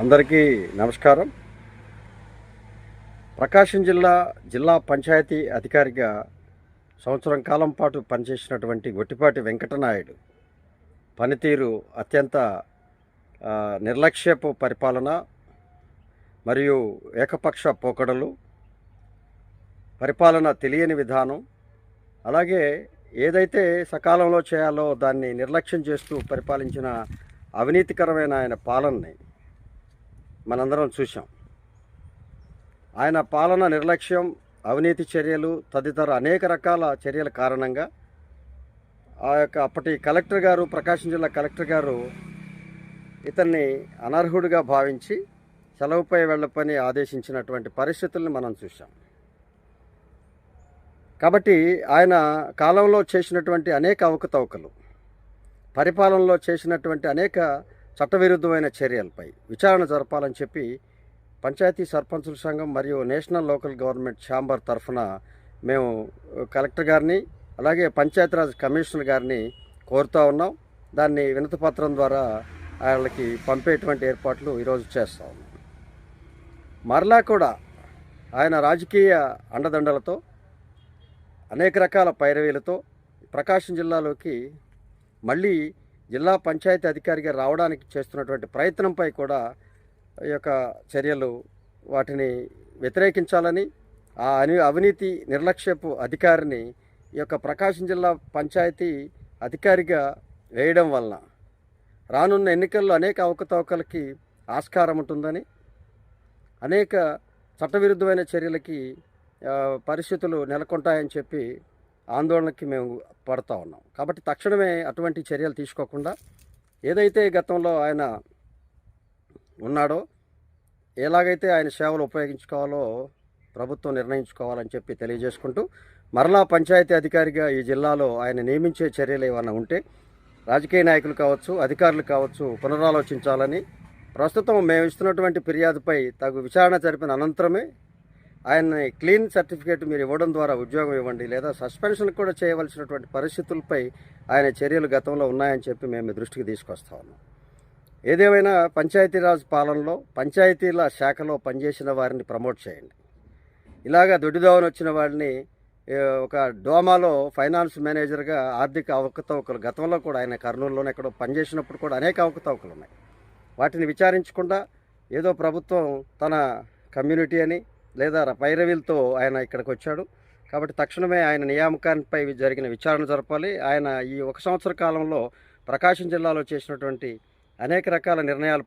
అందరికీ నమస్కారం. ప్రకాశం జిల్లా పంచాయతీ అధికారిగా సంవత్సరం కాలం పాటు పనిచేసినటువంటి గొట్టిపాటి వెంకటనాయుడు పనితీరు అత్యంత నిర్లక్ష్యపు పరిపాలన మరియు ఏకపక్ష పోకడలు, పరిపాలన తెలియని విధానం, అలాగే ఏదైతే సకాలంలో చేయాలో దాన్ని నిర్లక్ష్యం చేస్తూ పరిపాలించిన అవినీతికరమైన ఆయన పాలనని మనందరం చూసాం. ఆయన పాలన నిర్లక్ష్యం, అవినీతి చర్యలు తదితర అనేక రకాల చర్యల కారణంగా అప్పటి కలెక్టర్ గారు, ప్రకాశం జిల్లా కలెక్టర్ గారు ఇతన్ని అనర్హుడిగా భావించి సెలవుపై వెళ్ళపని ఆదేశించినటువంటి పరిస్థితుల్ని మనం చూసాం. కాబట్టి ఆయన కాలంలో చేసినటువంటి అనేక అవకతవకలు, పరిపాలనలో చేసినటువంటి అనేక చట్టవిరుద్ధమైన చర్యలపై విచారణ జరపాలని చెప్పి పంచాయతీ సర్పంచుల సంఘం మరియు నేషనల్ లోకల్ గవర్నమెంట్ ఛాంబర్ తరఫున మేము కలెక్టర్ గారిని, అలాగే పంచాయతీరాజ్ కమిషనర్ గారిని కోరుతూ ఉన్నాం. దాన్ని వినతిపత్రం ద్వారా వాళ్ళకి పంపేటువంటి ఏర్పాట్లు ఈరోజు చేస్తూ ఉన్నాం. మరలా కూడా ఆయన రాజకీయ అండదండలతో, అనేక రకాల పైరవీలతో ప్రకాశం జిల్లాలోకి మళ్ళీ జిల్లా పంచాయతీ అధికారిగా రావడానికి చేస్తున్నటువంటి ప్రయత్నంపై కూడా ఈ యొక్క చర్యలు, వాటిని వ్యతిరేకించాలని, ఆ అవినీతి నిర్లక్ష్యపు అధికారిని ఈ యొక్క ప్రకాశం జిల్లా పంచాయతీ అధికారిగా వేయడం వలన రానున్న ఎన్నికల్లో అనేక అవకతవకలకి ఆస్కారం ఉంటుందని, అనేక చట్టవిరుద్ధమైన చర్యలకి పరిస్థితులు నెలకొంటాయని చెప్పి ఆందోళనకి మేము పడుతూ ఉన్నాం. కాబట్టి తక్షణమే అటువంటి చర్యలు తీసుకోకుండా ఏదైతే గతంలో ఆయన ఉన్నాడో, ఎలాగైతే ఆయన సేవలు ఉపయోగించుకోవాలో ప్రభుత్వం నిర్ణయించుకోవాలని చెప్పి తెలియజేసుకుంటూ, మరలా పంచాయతీ అధికారిగా ఈ జిల్లాలో ఆయన నియమించే చర్యలు ఏమైనా ఉంటే రాజకీయ నాయకులు కావచ్చు, అధికారులు కావచ్చు పునరాలోచించాలని, ప్రస్తుతం మేము ఇస్తున్నటువంటి ఫిర్యాదుపై తగు విచారణ జరిపిన అనంతరమే ఆయన్ని క్లీన్ సర్టిఫికేట్ మీరు ఇవ్వడం ద్వారా ఉద్యోగం ఇవ్వండి, లేదా సస్పెన్షన్ కూడా చేయవలసినటువంటి పరిస్థితులపై ఆయన చర్యలు గతంలో ఉన్నాయని చెప్పి మేము దృష్టికి తీసుకొస్తా ఉన్నాం. ఏదేమైనా పంచాయతీరాజ్ పాలనలో పంచాయతీల శాఖలో పనిచేసిన వారిని ప్రమోట్ చేయండి. ఇలాగా దొడ్డిదోవన వచ్చిన వాడిని ఒక డోమాలో ఫైనాన్స్ మేనేజర్గా ఆర్థిక అవకతవకలు, గతంలో కూడా ఆయన కర్నూలులోనే ఎక్కడో పనిచేసినప్పుడు కూడా అనేక అవకతవకలు ఉన్నాయి. వాటిని విచారించకుండా ఏదో ప్రభుత్వం తన కమ్యూనిటీ అని లేదా పైరవీలతో ఆయన ఇక్కడికి వచ్చాడు. కాబట్టి తక్షణమే ఆయన నియామకానిపై జరిగిన విచారణ జరపాలి. ఆయన ఈ 1 సంవత్సర కాలంలో ప్రకాశం జిల్లాలో చేసినటువంటి అనేక రకాల నిర్ణయాలు